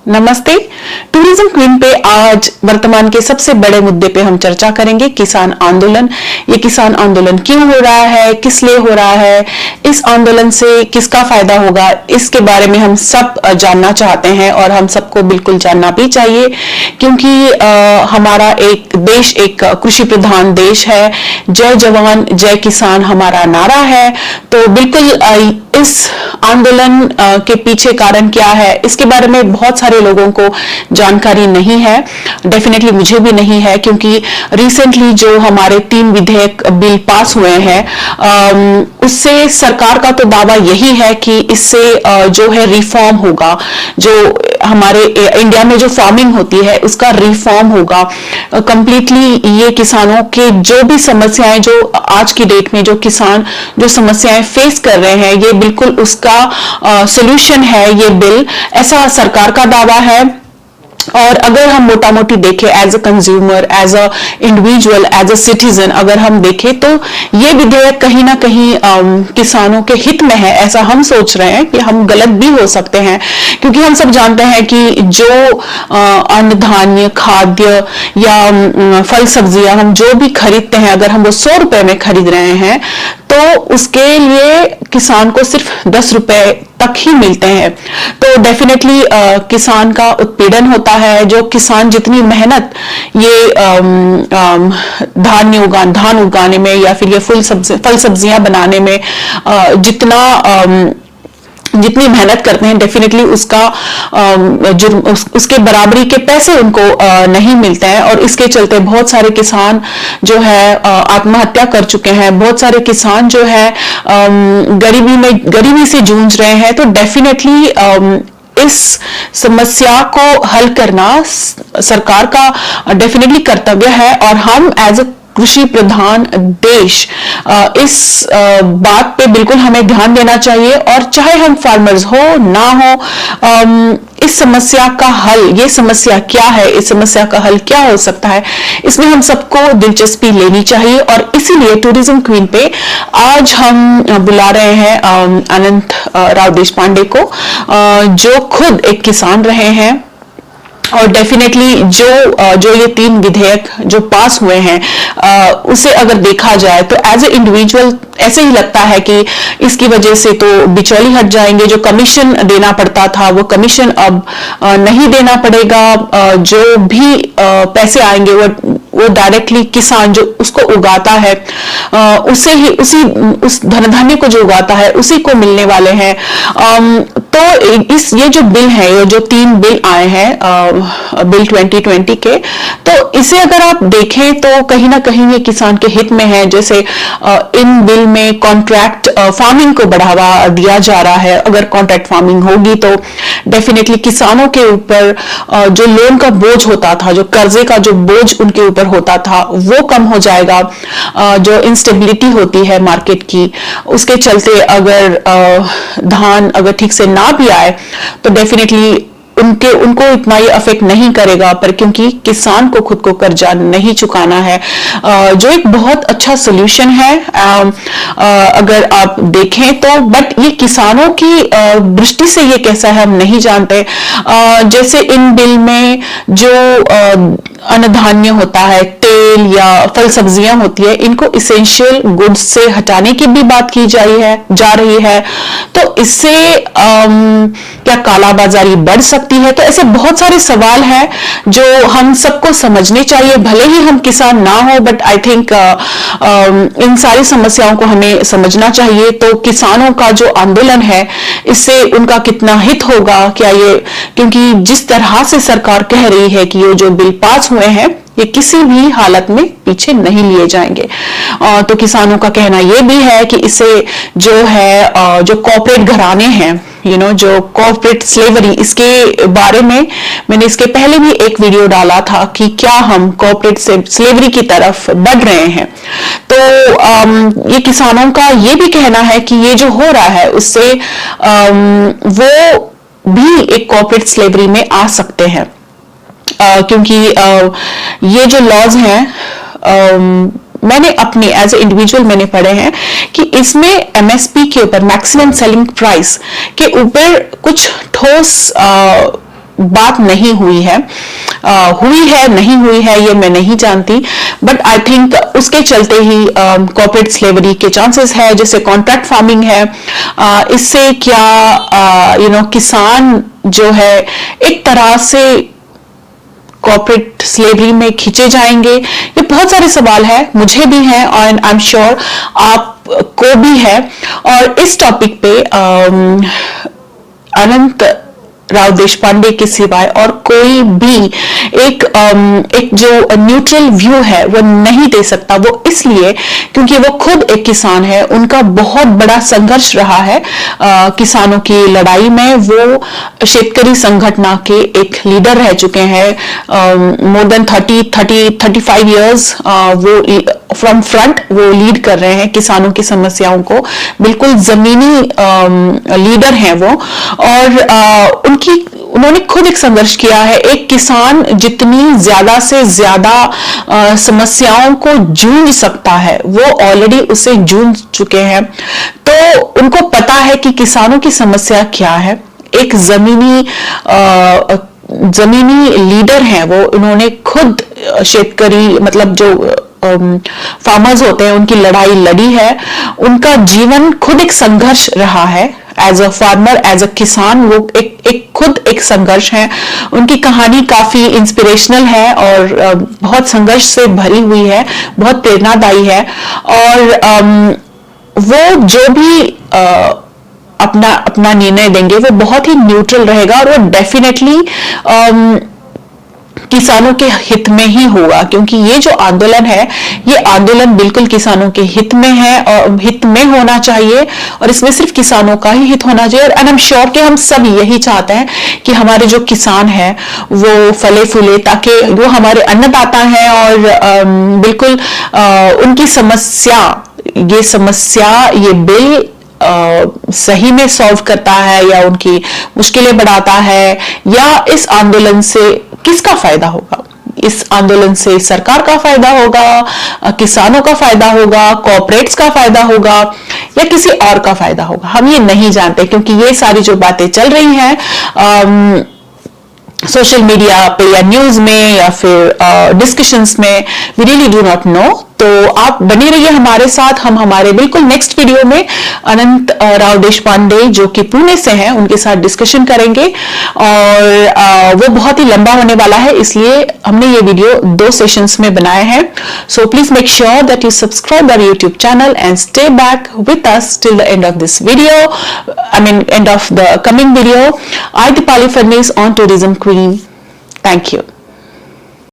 नमस्ते। Tourism queen पे आज वर्तमान के सबसे बड़े मुद्दे पे हम चर्चा करेंगे, किसान आंदोलन। ये किसान आंदोलन क्यों हो रहा है, किस लिए हो रहा है, इस आंदोलन से किसका फायदा होगा, इसके बारे में हम सब जानना चाहते हैं और हम सबको बिल्कुल जानना भी चाहिए, क्योंकि हमारा एक देश एक कृषि प्रधान देश है। जय जवान जय किसान हमारा नारा है। तो बिल्कुल इस आंदोलन के पीछे कारण क्या है, इसके बारे में बहुत सारे लोगों को जानकारी नहीं है। डेफिनेटली मुझे भी नहीं है, क्योंकि रिसेंटली जो हमारे 3 विधेयक बिल पास हुए हैं, उससे सरकार का तो दावा यही है कि इससे जो है रिफॉर्म होगा, जो हमारे इंडिया में जो फार्मिंग होती है उसका रिफॉर्म होगा कंप्लीटली। ये किसानों के जो भी समस्याएं, जो आज की डेट में जो किसान जो समस्याएं फेस कर रहे हैं, ये बिल्कुल उसका सॉल्यूशन है ये बिल, ऐसा सरकार का दावा है। और अगर हम मोटा मोटी देखें as a consumer, as a individual, as a citizen, अगर हम देखें तो ये विधेयक कहीं ना कहीं किसानों के हित में है, ऐसा हम सोच रहे हैं। कि हम गलत भी हो सकते हैं, क्योंकि हम सब जानते हैं कि जो अन्न धान्य खाद्य या फल सब्जियां हम जो भी खरीदते हैं, अगर हम वो 100 रुपए में खरीद रहे हैं तो उसके लिए किसान को सिर्फ 10 रुपए तक ही मिलते हैं। तो डेफिनेटली किसान का उत्पीड़न होता है। जो किसान जितनी मेहनत ये धान उगाने में या फिर ये फल सब्जियां बनाने में जितनी मेहनत करते हैं, डेफिनेटली उसके बराबरी के पैसे उनको नहीं मिलते हैं। और इसके चलते बहुत सारे किसान जो है आत्महत्या कर चुके हैं। बहुत सारे किसान जो है गरीबी से जूझ रहे हैं। तो डेफिनेटली इस समस्या को हल करना सरकार का डेफिनेटली कर्तव्य है। और हम एज अ कृषि प्रधान देश इस बात पे बिल्कुल हमें ध्यान देना चाहिए। और चाहे हम फार्मर्स हो ना हो, इस समस्या का हल, ये समस्या क्या है, इस समस्या का हल क्या हो सकता है, इसमें हम सबको दिलचस्पी लेनी चाहिए। और इसीलिए टूरिज्म क्वीन पे आज हम बुला रहे हैं अनंत राव देशपांडे को, जो खुद एक किसान रहे हैं। और डेफिनेटली जो ये 3 विधेयक जो पास हुए हैं, उसे अगर देखा जाए तो एज ए इंडिविजुअल ऐसे ही लगता है कि इसकी वजह से तो बिचौली हट जाएंगे। जो कमीशन देना पड़ता था वो कमीशन अब नहीं देना पड़ेगा। जो भी पैसे आएंगे वो डायरेक्टली किसान जो उसको उगाता है उसे ही उस धन को जो उगाता है उसी को मिलने वाले हैं। तो ये जो बिल है, ये जो 3 बिल आए हैं बिल 2020 के, तो इसे अगर आप देखें तो कहीं ना कहीं ये किसान के हित में है। जैसे इन बिल में कॉन्ट्रैक्ट फार्मिंग को बढ़ावा दिया जा रहा है। अगर कॉन्ट्रैक्ट फार्मिंग होगी तो डेफिनेटली किसानों के ऊपर जो लोन का बोझ होता था, जो कर्जे का जो बोझ उनके ऊपर होता था, वो कम हो जाएगा। जो इंस्टेबिलिटी होती है मार्केट की, उसके चलते अगर धान अगर ठीक से ना भी आए तो डेफिनेटली उनको इतना ये अफेक्ट नहीं करेगा। पर क्योंकि किसान को खुद को कर्जा नहीं चुकाना है, जो एक बहुत अच्छा सोल्यूशन है अगर आप देखें तो। बट ये किसानों की दृष्टि से ये कैसा है हम नहीं जानते। जैसे इन बिल में जो अन्न धान्य होता है, तेल या फल सब्जियां होती है, इनको इसेंशियल गुड्स से हटाने की भी बात की जा रही है। तो इससे क्या कालाबाजारी बढ़ सकती है? तो ऐसे बहुत सारे सवाल हैं जो हम सबको समझने चाहिए, भले ही हम किसान ना हो। बट आई थिंक इन सारी समस्याओं को हमें समझना चाहिए। तो किसानों का जो आंदोलन है, इससे उनका कितना हित होगा, क्या ये, क्योंकि जिस तरह से सरकार कह रही है कि ये जो बिल पास हुए हैं ये किसी भी हालत में पीछे नहीं लिए जाएंगे। तो किसानों का कहना यह भी है कि इससे जो है जो कॉर्पोरेट घराने हैं, जो कॉर्पोरेट स्लेवरी, इसके बारे में मैंने इसके पहले भी एक वीडियो डाला था कि क्या हम कॉर्पोरेट स्लेवरी की तरफ बढ़ रहे हैं। तो ये किसानों का ये भी कहना है कि ये जो हो रहा है उससे वो भी एक कॉर्पोरेट स्लेवरी में आ सकते हैं। क्योंकि ये जो लॉज हैं मैंने अपने एज ए इंडिविजुअल मैंने पढ़े हैं कि इसमें एमएसपी के ऊपर, मैक्सिमम सेलिंग प्राइस के ऊपर कुछ ठोस बात नहीं हुई है, हुई है नहीं हुई है ये मैं नहीं जानती, बट आई थिंक उसके चलते ही कॉर्पोरेट स्लेवरी के चांसेस है, जैसे कॉन्ट्रैक्ट फार्मिंग है, इससे क्या किसान जो है एक तरह से कॉर्पोरेट स्लेवरी में खींचे जाएंगे। ये बहुत सारे सवाल है, मुझे भी हैं और आई एम श्योर आपको भी है। और इस टॉपिक पे अनंत राव देशपांडे के सिवाय और कोई भी एक जो न्यूट्रल व्यू है वो नहीं दे सकता। वो इसलिए क्योंकि वो खुद एक किसान है, उनका बहुत बड़ा संघर्ष रहा है किसानों की लड़ाई में। वो शेतकरी संगठन के एक लीडर रह चुके हैं, मोर देन 35 इयर्स वो फ्रॉम फ्रंट वो लीड कर रहे हैं किसानों की समस्याओं को, बिल्कुल जमीनी लीडर हैं वो। और उन्होंने खुद एक संघर्ष किया है। एक किसान जितनी ज्यादा से ज्यादा समस्याओं को जूझ सकता है वो ऑलरेडी उसे जूझ चुके हैं, तो उनको पता है कि किसानों की समस्या क्या है। एक जमीनी लीडर हैं वो, उन्होंने खुद शेतकरी मतलब जो फार्मर्स होते हैं उनकी लड़ाई लड़ी है। उनका जीवन खुद एक संघर्ष रहा है, as a farmer, as a किसान, वो खुद एक संघर्ष है। उनकी कहानी काफी इंस्पिरेशनल है और बहुत संघर्ष से भरी हुई है, बहुत प्रेरणादायी है। और वो जो भी अपना निर्णय देंगे वो बहुत ही न्यूट्रल रहेगा और वो डेफिनेटली किसानों के हित में ही होगा, क्योंकि ये जो आंदोलन है ये आंदोलन बिल्कुल किसानों के हित में है और हित में होना चाहिए, और इसमें सिर्फ किसानों का ही हित होना चाहिए। और आई एम श्योर कि हम सब यही चाहते हैं कि हमारे जो किसान हैं वो फले फूले, ताकि वो हमारे अन्नदाता हैं और बिल्कुल उनकी समस्या ये बिल सही में सॉल्व करता है या उनकी मुश्किलें बढ़ाता है, या इस आंदोलन से किसका फायदा होगा? इस आंदोलन से सरकार का फायदा होगा, किसानों का फायदा होगा, कॉर्पोरेट्स का फायदा होगा, या किसी और का फायदा होगा? हम ये नहीं जानते, क्योंकि ये सारी जो बातें चल रही हैं सोशल मीडिया पे या न्यूज में या फिर डिस्कशंस में, we really do not know. तो आप बने रहिए हमारे साथ, हम हमारे बिल्कुल नेक्स्ट वीडियो में अनंत राव देशपांडे जो कि पुणे से हैं उनके साथ डिस्कशन करेंगे, और वो बहुत ही लंबा होने वाला है, इसलिए हमने ये वीडियो 2 सेशंस में बनाए हैं। So please make sure that you subscribe our YouTube channel and stay back with us till the end of this video, and of the coming video. I, Dipali Fadnis, on Tourism Queen. Thank you.